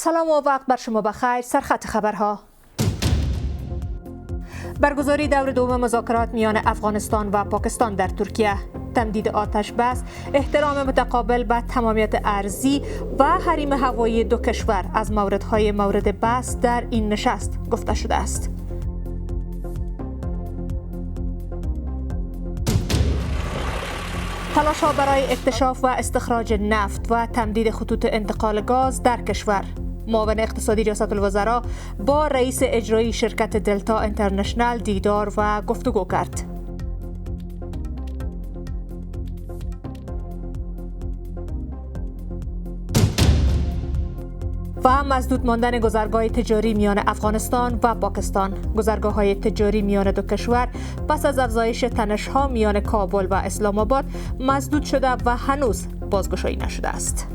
سلام و وقت بر شما بخیر. سرخط خبرها. برگزاری دور دوم مذاکرات میان افغانستان و پاکستان در ترکیه، تمدید آتش بس، احترام متقابل به تمامیت ارضی و حریم هوایی دو کشور از موردهای مورد بحث در این نشست گفته شده است. تلاش‌ها برای اکتشاف و استخراج نفت و تمدید خطوط انتقال گاز در کشور. معاون اقتصادی ریاست الوزراء با رئیس اجرایی شرکت دلتا اینترنشنال دیدار و گفتگو کرد. و مسدود ماندن گذرگاه تجاری میان افغانستان و پاکستان. گذرگاه‌های تجاری میان دو کشور پس از افزایش تنش‌ها میان کابل و اسلام آباد مسدود شده و هنوز بازگشایی نشده است.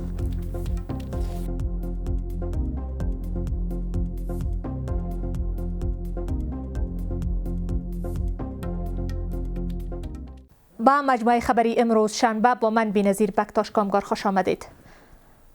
با مجموعه خبری امروز شنبه با من بی‌نظیر بکتاش کامگار خوش آمدید.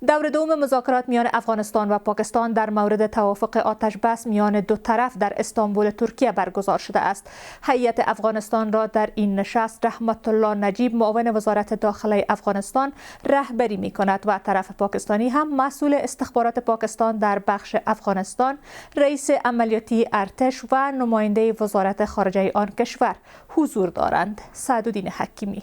دور دوم مذاکرات میان افغانستان و پاکستان در مورد توافق آتش بس میان دو طرف در استانبول ترکیه برگزار شده است. هیئت افغانستان را در این نشست رحمت الله نجیب معاون وزارت داخله افغانستان رهبری می کند و طرف پاکستانی هم مسئول استخبارات پاکستان در بخش افغانستان، رئیس عملیاتی ارتش و نماینده وزارت خارجه آن کشور حضور دارند. سعدالدین حکیمی.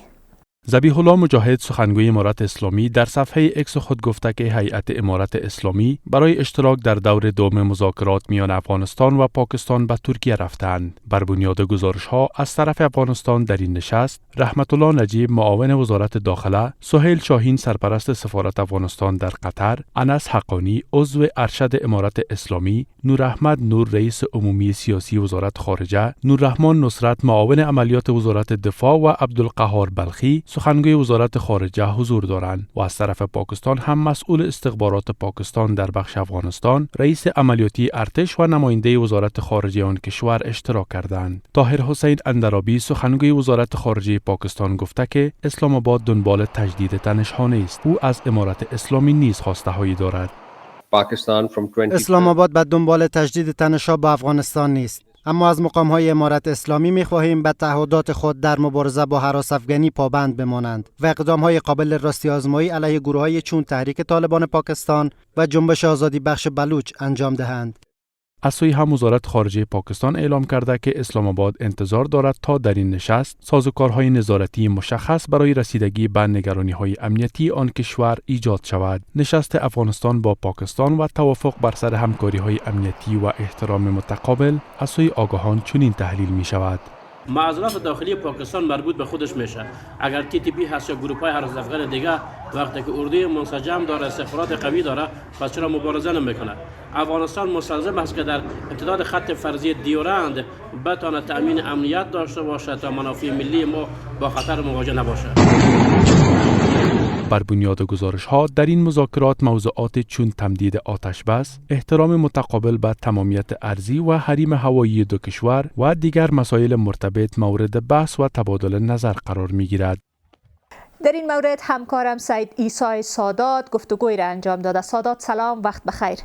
ذبیح الله مجاهد سخنگوی امارت اسلامی در صفحه اکس خود گفته که هیئت امارت اسلامی برای اشتراک در دور دوم مذاکرات میان افغانستان و پاکستان به ترکیه رفتند. بر بنیاد گزارش‌ها از طرف افغانستان در این نشست، رحمت الله نجیب معاون وزارت داخله، سهیل شاهین سرپرست سفارت افغانستان در قطر، انس حقانی عضو ارشد امارت اسلامی، نور احمد نور رئیس عمومی سیاسی وزارت خارجه، نوررحمان نصرت معاون عملیات وزارت دفاع و عبدالقهار بلخی سخنگوی وزارت خارجه حضور دارند و از طرف پاکستان هم مسئول استخبارات پاکستان در بخش افغانستان، رئیس عملیاتی ارتش و نماینده وزارت خارجه آن کشور اشتراک کردند. طاهر حسین اندرابی سخنگوی وزارت خارجه پاکستان گفته که اسلام آباد دنبال تجدید تنش‌ها نیست. او از امارت اسلامی نیز خواسته‌هایی دارد. اسلام آباد به دنبال تجدید تنش‌ها با افغانستان نیست، اما از مقام‌های امارت اسلامی می‌خواهیم به تعهدات خود در مبارزه با هراس افغانی پابند بمانند و اقدام‌های قابل راستی آزمایی علیه گروه‌های چون تحریک طالبان پاکستان و جنبش آزادی بخش بلوچ انجام دهند. از سوی هم وزارت خارجه پاکستان اعلام کرده که اسلام آباد انتظار دارد تا در این نشست سازوکارهای نظارتی مشخص برای رسیدگی به نگرانی‌های امنیتی آن کشور ایجاد شود. نشست افغانستان با پاکستان و توافق بر سر همکاری‌های امنیتی و احترام متقابل از سوی آگاهان چنین تحلیل می‌شود. معضلات داخلی پاکستان مربوط به خودش میشه. اگر TTP هست یا گروه‌های هراس افغان دیگه وقتی که اردوی منسجم داره، استخبارات قوی داره، پس چرا مبارزه نمیکنه؟ افغانستان مستلزم است که در امتداد خط فرضی دیورند بتونه تأمین امنیت داشته باشه تا منافع ملی ما با خطر مواجه نباشه. بر بنیاد گزارش‌ها در این مذاکرات موضوعات چون تمدید آتش بس، احترام متقابل به تمامیت ارضی و حریم هوایی دو کشور و دیگر مسائل مرتبط مورد بحث و تبادل نظر قرار می‌گیرد. در این مورد همکارم سید عیسی سادات گفتگویی را انجام داده. سادات سلام، وقت بخیر.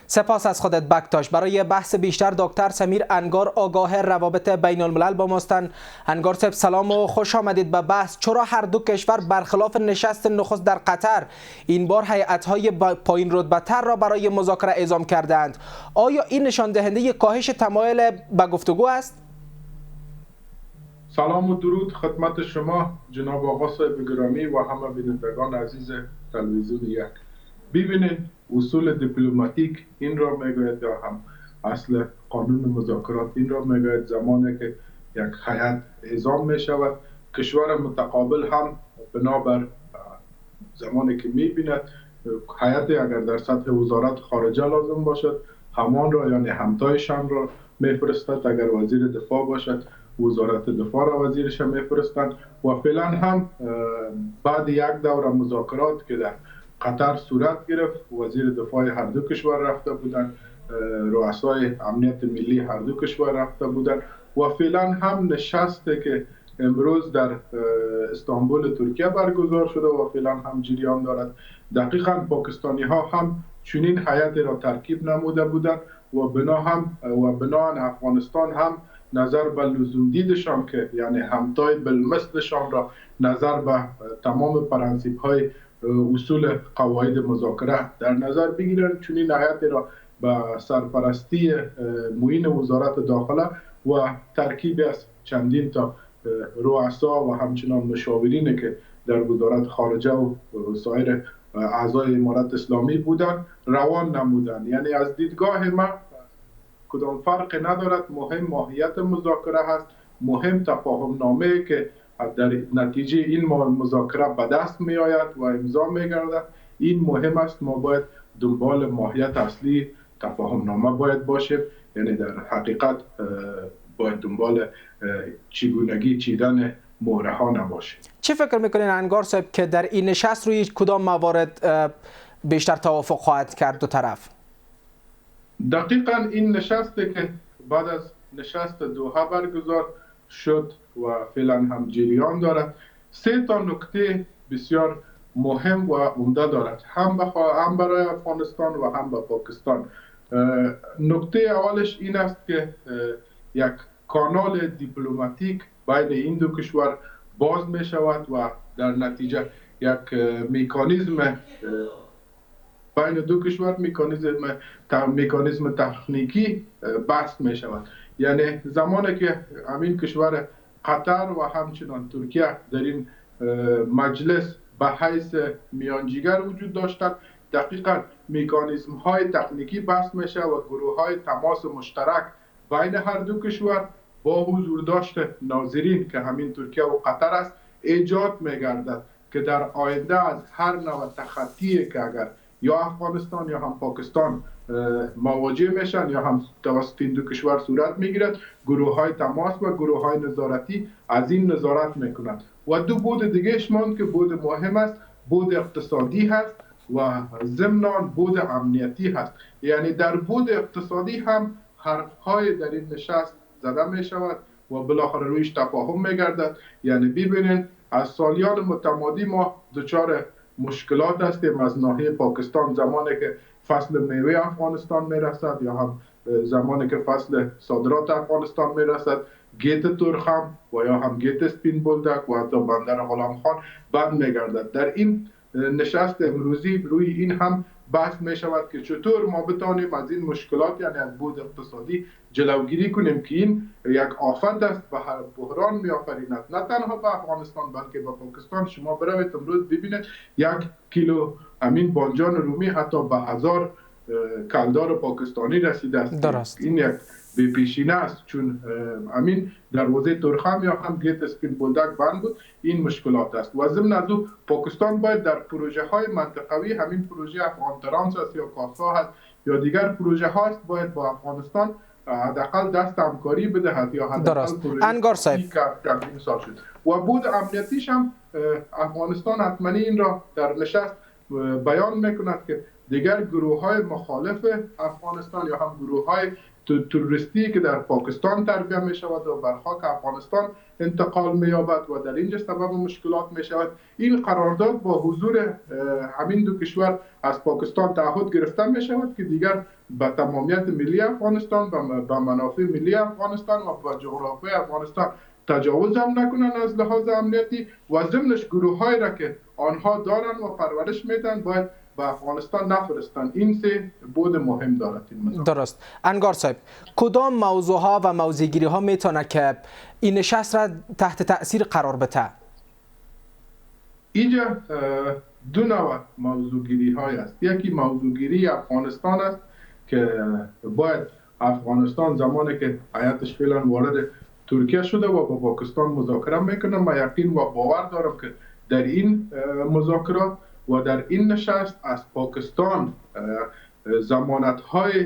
سپاس از خودت بکتاش. برای بحث بیشتر دکتر سمیر انگار آگاه روابط بین الملل با ماستند. انگار صاحب سلام و خوش آمدید به بحث. چرا هر دو کشور برخلاف نشست نخست در قطر این بار هیئت‌های پایین رتبه‌تر را برای مذاکره اعزام کردند؟ آیا این نشان دهنده کاهش تمایل به گفتگو است؟ سلام و درود خدمت شما جناب آقا صاحب گرامی و همه بینندگان عزیز تلویزیون یک. ببینید اصول دیپلماتیک این را میگوید یا هم اصل قانون مذاکرات این را میگوید زمانی که یک هیئت اعزام می شود کشور متقابل هم بنابر زمانی که میبیند هیئت اگر در سطح وزارت خارجه لازم باشد همان را یعنی همتایشان را میفرستد، اگر وزیر دفاع باشد وزارت دفاع را وزیرش میفرستند و فعلا هم بعد یک دوره مذاکرات که در قطر صورت گرفت وزیر دفاع هر دو کشور رفته بودند، رؤسای امنیت ملی هر دو کشور رفته بودند و فعلا هم نشسته که امروز در استانبول ترکیه برگزار شده و فعلا هم جریان دارد. دقیقاً پاکستانی ها هم چنین هیئت را ترکیب نموده بودند و بنا افغانستان هم نظر به لزوم دیدشان که یعنی همتای بالمثلشان را نظر به تمام پرنسیپ های اصول قواعد مذاکره در نظر بگیرند. چنین هیئت را به سرپرستی معین وزارت داخله و ترکیب از چندین تا رؤسا و همچنان مشاورینی که در وزارت خارجه و سایر اعضای امارت اسلامی بودند روان نمودند. یعنی از دیدگاه من کدام فرق ندارد، مهم ماهیت مذاکره هست، مهم تفاهم نامه که در نتیجه این مذاکره به دست می آید و امضا می گردد. این مهم است. ما باید دنبال ماهیت اصلی تفاهم نامه باید باشیم، یعنی در حقیقت باید دنبال چگونگی چیدن مهره ها نباشیم. چی فکر میکنین انگار صاحب که در این نشست روی کدام موارد بیشتر توافق خواهد کرد دو طرف؟ دقیقاً این نشستی که بعد از نشست دوحه برگزار شد و فعلا هم جریان دارد، 3 تا نکته بسیار مهم و عمده دارد، هم برای افغانستان و هم به پاکستان. نکته اولش این است که یک کانال دیپلماتیک بین این دو کشور باز می شود و در نتیجه یک میکانیزم بین دو کشور میکانیزم تکنیکی بحث می شود. یعنی زمانی که همین کشور قطر و همچنان ترکیه در این مجلس به حیث میانجیگر وجود داشتند، دقیقاً میکانیزم های تکنیکی بحث می شود و گروه های تماس مشترک بین هر دو کشور با حضور داشته ناظرین که همین ترکیه و قطر است ایجاد می گردد که در آینده از هر نوع تخطی که اگر یا افغانستان یا هم پاکستان مواجه میشن یا هم توسط این دو کشور صورت میگیرد، گروه های تماس و گروه های نظارتی از این نظارت میکنند. و دو بود دیگه شمان که بود مهم است، بود اقتصادی هست و ضمناً بود امنیتی هست. یعنی در بود اقتصادی هم حرفهای در این نشست زده می شود و بالاخره رویش تفاهم می گردد. یعنی ببینید از سالیان متمادی ما دچار مشکلات هستیم از ناحیه پاکستان، زمانی که فصل میوه افغانستان می رسد یا هم زمانی که فصل صادرات افغانستان می رسد، گیت ترخم و یا هم گیت سپین بولدک و حتی بندر غلام خان بند می گردد. در این نشست امروزی روی این هم بحث می شود که چطور ما بتانیم از این مشکلات یعنی از بود اقتصادی جلوگیری کنیم که این یک آفت است و هر بحران می آفریند نه تنها به افغانستان بلکه به پاکستان. شما بروید امروز ببینید 1 کیلو امین بانجان رومی حتی به 1000 کلدار پاکستانی رسیده است. درست. این یک بی پیشینه است، چون امین دروازه ترخم یا هم گیت سپین بولدک بند بود. این مشکلات است و ضمن از او پاکستان باید در پروژه های منطقوی، همین پروژه افغان ترانس است یا کاسا هست یا دیگر پروژه ها است، باید با افغانستان حداقل دست همکاری بدهد یا حداقل پروژه انگار صاحب و بود امنیتیش هم افغانستان حتما این را در نشست بیان میکند که دیگر گروه های مخالف افغانستان یا هم گروه های تروریستی که در پاکستان تربیه می شود و بر خاک افغانستان انتقال می یابد و در اینجا سبب مشکلات می شود، این قرارداد با حضور همین دو کشور از پاکستان تعهد گرفته می شود که دیگر به تمامیت ملی افغانستان، به منافع ملی افغانستان و به جغرافیای افغانستان تجاوز هم نکنن از لحاظ امنیتی و ضمنش گروه هایی را که آنها دارن و پرورش میدن باید به افغانستان نفرستن. این 3 بود مهم دارد این. درست. انگار صاحب کدام موضوع ها و موضوعگیری ها میتونه که این نشست را تحت تأثیر قرار بده؟ اینجا 2 نوع موضوعگیری های است. یکی موضوعگیری افغانستان است که باید افغانستان زمانی که هیئتش فعلا وارد ترکیه شده و با پاکستان مذاکره میکنه، من یقین و باور دارم که در این مذاکرات و در این نشست از پاکستان ضمانت‌های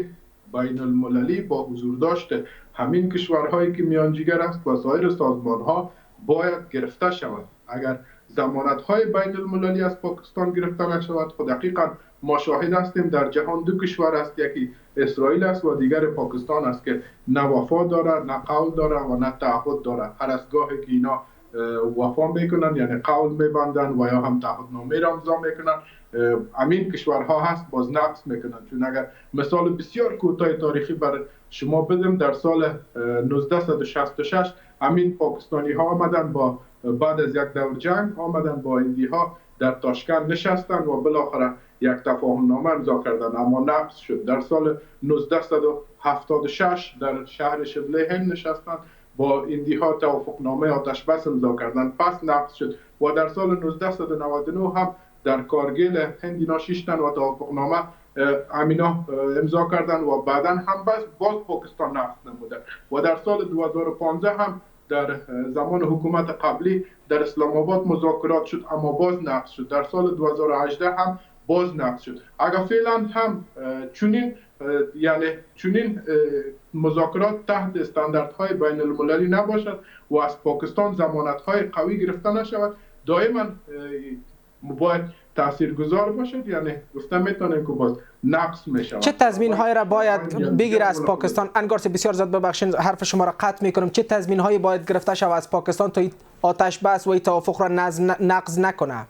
بین المللی با حضور داشته همین کشورهایی که میانجیگر است و سایر سازمان‌ها باید گرفته شود. اگر ضمانت‌های بین المللی از پاکستان گرفته نشود، خود دقیقاً ما شاهد هستیم در جهان 2 کشور است، یکی اسرائیل است و دیگر پاکستان است که نه وفا داره، نه قول داره و نه تعهد داره. هر از گاهی که اینا وفا میکنن، یعنی قول میبندن و یا هم تعهدنامه را امضا میکنن. امین کشورها هست باز نقض میکنن. چون اگر مثال بسیار کوتاه تاریخی بر شما بدم، در سال 1966 امین پاکستانی ها آمدن با بعد از یک دور جنگ آمدن با هندی ها در تاشکند نشستن و بالاخره یک تفاهم نامه امضا کردن، اما نقض شد. در سال 1976 در شهر شبله هند نشستن با هندی ها توافق نامه آتش بس امضا کردن، پس نقض شد. و در سال 1999 هم در کارگیل هندینا شیشتن و توافق نامه امینا امضا کردن و بعدا هم باز پاکستان نقض نموده. و در سال 2015 هم در زمان حکومت قبلی در اسلام آباد مذاکرات شد اما باز نقض شد. در سال 2018 هم باز نقض شد. اگر فعلا هم چنین مذاکرات تحت استانداردهای بین المللی نباشد و از پاکستان ضمانت‌های قوی گرفته نشود، دائما باید تاثیرگذار باشد، یعنی گفته میتونیم که باز نقص میشه. چه تضمین‌هایی را باید بگیره از پاکستان؟ انگار بسیار زیاد ببخشید حرف شما را قطع میکنم. چه تضمین‌هایی باید گرفته شود از پاکستان تا آتش بس و این توافق را نقض نکنه؟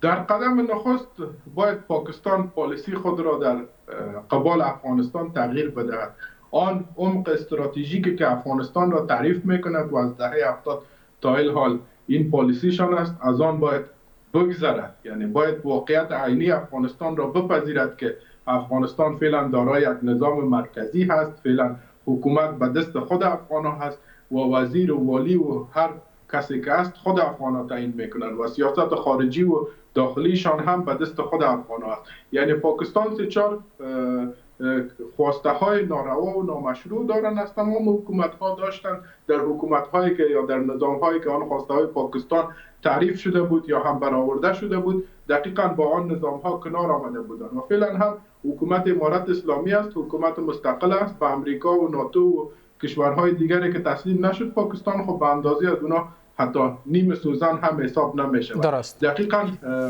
در قدم نخست باید پاکستان پالیسی خود را در قبال افغانستان تغییر بدهد. آن عمق استراتژیکی که افغانستان را تعریف میکند و از دهه 70 تا الحال این پالیسیشان است، از آن باید بگذرد. یعنی باید واقعیت عینی افغانستان را بپذیرد که افغانستان فعلا دارای یک نظام مرکزی هست، فعلا حکومت به دست خود افغان‌ها هست و وزیر و والی و هر کسی که است خود افغان‌ها تعیین میکنند و سیاست خارجی و داخلیشان هم به دست خود افغان‌ها است. یعنی پاکستان سه چهار خواسته های ناروا و نامشروع دارن از تمام حکومت ها داشتن، در حکومت هایی که یا در نظام هایی که آن خواسته های پاکستان تعریف شده بود یا هم برآورده شده بود، دقیقاً با آن نظام ها کنار آمده بودن. و فعلا هم حکومت امارت اسلامی است، حکومت مستقل است، به امریکا و ناتو و کشورهای دیگری که تسلیم نشد پاکستان خب به اندازه از اونا حتی نیم سوزن هم حساب نمیشه. درست. دقیقاً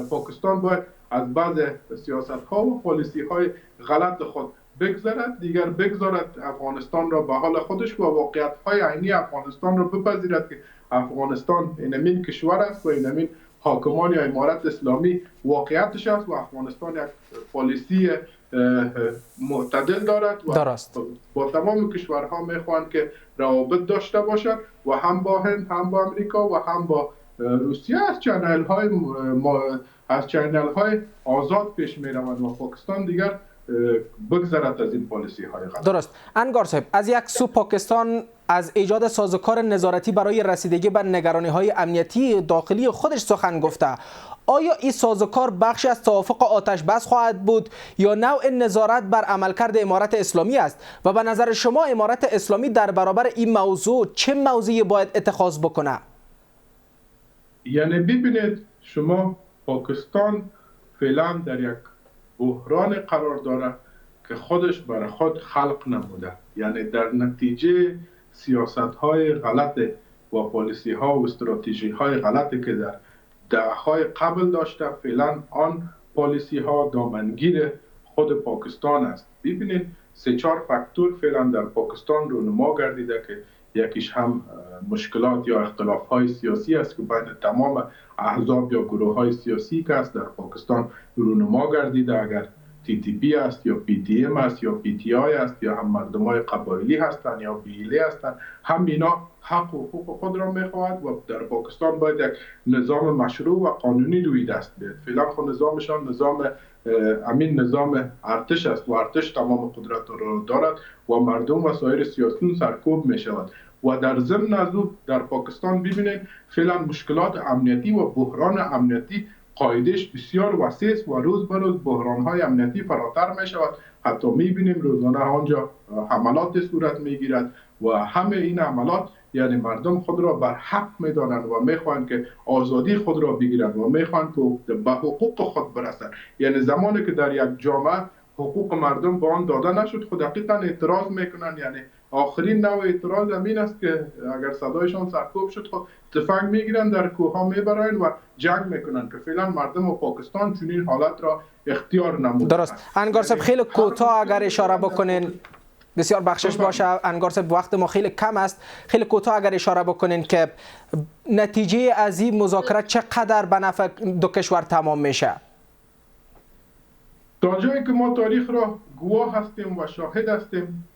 پاکستان باید از بعض سیاست ها و پالیسی های غلط خود بگذارد، دیگر بگذارد افغانستان را به حال خودش و واقعیت های عینی افغانستان را بپذیرد که افغانستان اینمین کشور است و اینمین حاکمان یا امارت اسلامی واقعیتش است و افغانستان یک پالیسی معتدل دارد و درست. با تمام کشورها میخواهند که روابط داشته باشد و هم با هند، هم با امریکا و هم با روسیه از چینل های آزاد پیش میروند و پاکستان دیگر بگذرد از این پالیسی های غلط. درست. انگار صاحب، از یک سو پاکستان از ایجاد سازوکار نظارتی برای رسیدگی به نگرانی های امنیتی داخلی خودش سخن گفته. آیا این سازوکار بخشی از توافق آتش بس خواهد بود یا نوع نظارت بر عملکرد امارت اسلامی است؟ و به نظر شما امارت اسلامی در برابر این موضوع چه موضعی باید اتخاذ بکنه؟ یعنی ببینید شما، پاکستان فعلا در یک بحران قرار داره که خودش برای خود خلق نموده. یعنی در نتیجه سیاست های غلط و پالیسی ها و استراتژی های غلطی که در دههای قبل داشته، فعلا آن پالیسی ها دامنگیر خود پاکستان است. ببینید 3-4 فاکتور فعلا در پاکستان رونما گردیده که یکیش هم مشکلات یا اختلاف های سیاسی است که بین تمام احزاب یا گروه های سیاسی که است در پاکستان رونما گردیده. اگر TTP است یا PTM است یا PTI است یا هم مردم های قبایلی هستند یا بیلی هستند، هم اینا حق و حقوق خود را میخواهد و در پاکستان باید یک نظام مشروع و قانونی روی دست بیاد. فعلا خود نظامشان نظام ارتش است و ارتش تمام قدرت را دارد و مردم و سایر سیاسیون سرکوب می شود. و در ضمن از او در پاکستان ببینید فعلا مشکلات امنیتی و بحران امنیتی قاعدش بسیار وسیع است و روز به روز بحران‌های امنیتی فراتر می شود. حتی می‌بینیم روزانه آنجا حملات صورت می‌گیرد و همه این حملات یعنی مردم خود را بر حق می‌دانند و می‌خواهند که آزادی خود را بگیرند و می‌خواهند که به حقوق خود برسند. یعنی زمانی که در یک جامعه حقوق مردم به آن داده نشد، خود دقیقاً اعتراض می‌کنند. یعنی آخرین نوع اعتراض امین است که اگر صدایشان سرکوب شد خود تفنگ میگیرن در کوهها میبرن و جنگ میکنن که فعلا مردم و پاکستان چنین حالت را اختیار نموده. درست. انگار صاحب خیلی کوتاه اگر اشاره بکنین. بسیار بخشش باشه انگار صاحب، وقت ما خیلی کم است. خیلی کوتاه اگر اشاره بکنین که نتیجه از این مذاکرات چقدر به نفع دو کشور تمام میشه؟ تا جایی که ما تاریخ را گواه هستیم و شاهد هستیم،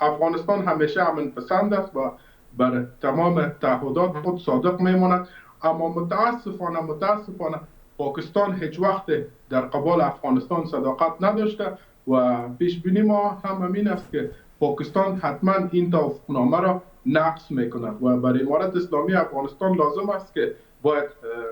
افغانستان همیشه امن پسند است و بر تمام تعهدات خود صادق میماند. اما متاسفانه پاکستان هیچ وقت در قبال افغانستان صداقت نداشته و پیش بینی ما هم همین است که پاکستان حتما این توافقنامه را نقض میکند و برای امارت اسلامی افغانستان لازم است که باید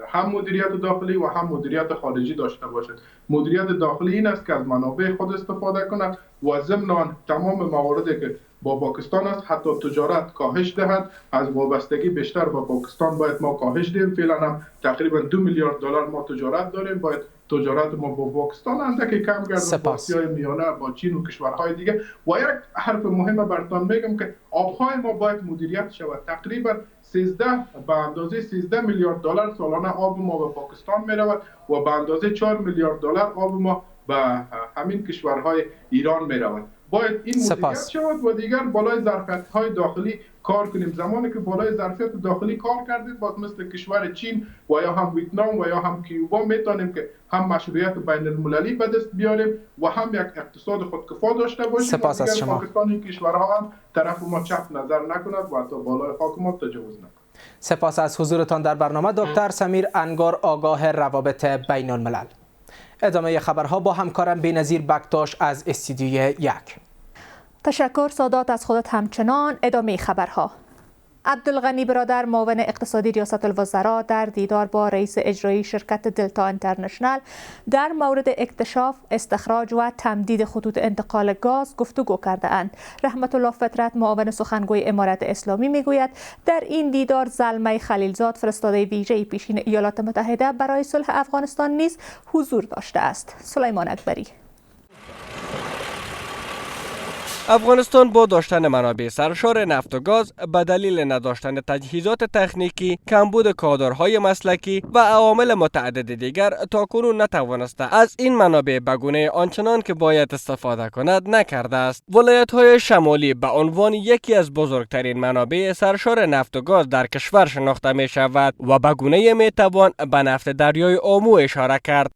هم مدیریت داخلی و هم مدیریت خارجی داشته باشد. مدیریت داخلی این است که از منابع خود استفاده کند و ضمن تمام مواردی که با پاکستان است حتی تجارت کاهش دهد. از وابستگی بیشتر با پاکستان باید ما کاهش دهیم. فعلا هم تقریبا 2 میلیارد دلار ما تجارت داریم، باید تجارت ما با پاکستان اندکی کم گردد، با آسیای میانه، با چین و کشورهای دیگه. و یک حرف مهم براتون میگم که آبهای ما باید مدیریت شود. تقریبا 13 میلیارد دلار سالانه آب ما به پاکستان میرود و به اندازه 4 میلیارد دلار آب ما به همین کشورهای ایران میرود. باید این مدیریت شود و دیگر بالای ظرفیت‌های داخلی کار کنیم. زمانی که بالای ظرفیت داخلی کار کردیم، باز مثل کشور چین و یا هم ویتنام و یا هم کیوبا میتونیم که هم مشروعیت بین المللی به دست بیاریم و هم یک اقتصاد خودکفا داشته باشیم. سپاس از شما. پاکستانی کشورها هم طرف ما چپ نظر نکند و حتی بالای خاک ما تجاوز نکند. سپاس از حضورتان در برنامه دکتر سمیر انگار، آگاه روابط بین الملل. ادامه خبرها با همکارم بی‌نظیر بکتاش از استودیوی 1. تشکر سادات از خودت. همچنان ادامه خبرها. عبدالغنی برادر معاون اقتصادی ریاست الوزراء در دیدار با رئیس اجرایی شرکت دلتا اینترنشنال در مورد اکتشاف، استخراج و تمدید خطوط انتقال گاز گفتگو کرده اند. رحمت الله فطرت معاون سخنگوی امارت اسلامی میگوید در این دیدار زلمه خلیلزاد فرستاده ویژه پیشین ایالات متحده برای صلح افغانستان نیز حضور داشته است. سلیمان اکبری. افغانستان با داشتن منابع سرشار نفت و گاز به دلیل نداشتن تجهیزات تکنیکی، کمبود کادرهای مسلکی و عوامل متعدد دیگر تاکنون نتوانسته از این منابع به گونه آنچنان که باید استفاده کند نکرده است. ولایت‌های شمالی به عنوان یکی از بزرگترین منابع سرشار نفت و گاز در کشور شناخته می شود و به گونه می توان به نفت دریای آمو اشاره کرد.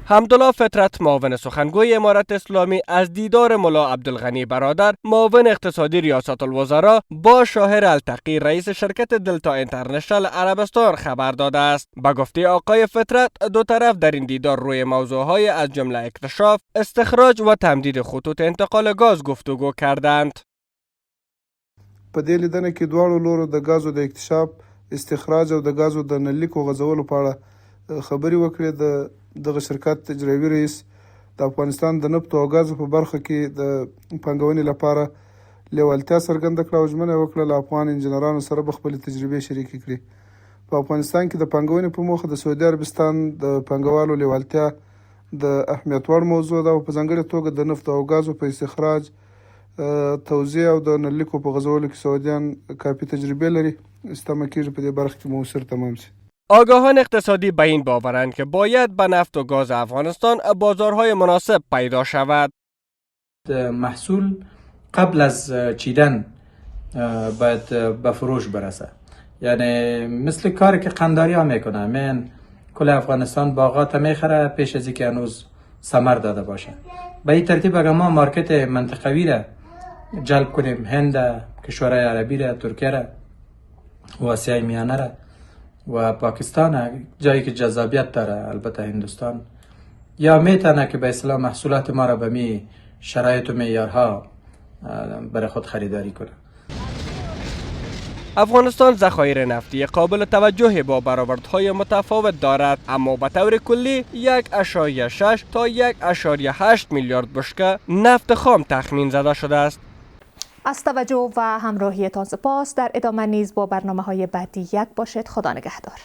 حمدالله فطرت معاون سخنگوی امارت اسلامی از دیدار ملا عبدالغنی برادر معاون اقتصادی ریاست الوزراء با شاهر التقی رئیس شرکت دلتا اینترنشنال عربستان خبر داده است. به گفته آقای فطرت دو طرف در این دیدار روی موضوعهای از جمله اکتشاف، استخراج و تمدید خطوط انتقال گاز گفتگو کردند. په دې لیدنه کې دواړو لورو د غازو د اکتشاف، استخراج او د غازو د نلیکو غځولو په اړه خبرې وکړې. دغه شرکت اجرایي رئیس د افغانستان د نفت او غازو په برخه کې د پانګونې لپاره لیوالتیا څرګنده کړه او ژمنه وکړه له افغان انجنیرانو سره به خپلې تجربې شریکې کړي. په افغانستان کې د پانګونې په موخه د سعودي عربستان د پانګوالو لیوالتیا د اهمیت وړ موضوع ده او په ځانګړې توګه د نفت او غازو په استخراج، توزیع او د نلیکو په غځولو کې سعودیان کافي تجربه لري. استمه کېږي په دې برخه کې موثر تمام شي. آگاهان اقتصادی به این باورند که باید به نفت و گاز افغانستان بازارهای مناسب پیدا شود. محصول قبل از چیدن باید به فروش برسه. یعنی مثل کاری که قنداری ها میکنه، من کل افغانستان باغات میخره پیش از اینکه هنوز ثمر داده باشه. به این ترتیب اگر ما مارکت منطقوی را جلب کنیم، هند، کشورهای عربی را، ترکیه را و آسیای میانه را و پاکستان، جایی که جذابیت داره، البته هندوستان، یا میتونه که به اصطلاح محصولات ما را به می شرایط و معیارها برای خود خریداری کنه. افغانستان ذخایر نفتی قابل توجهی با برآوردهای متفاوت دارد، اما به طور کلی 1.6 تا 1.8 میلیارد بشکه نفت خام تخمین زده شده است. از توجه و همراهیتان سپاس. در ادامه نیز با برنامه‌های بعدی یک باشید. خدا نگهدار.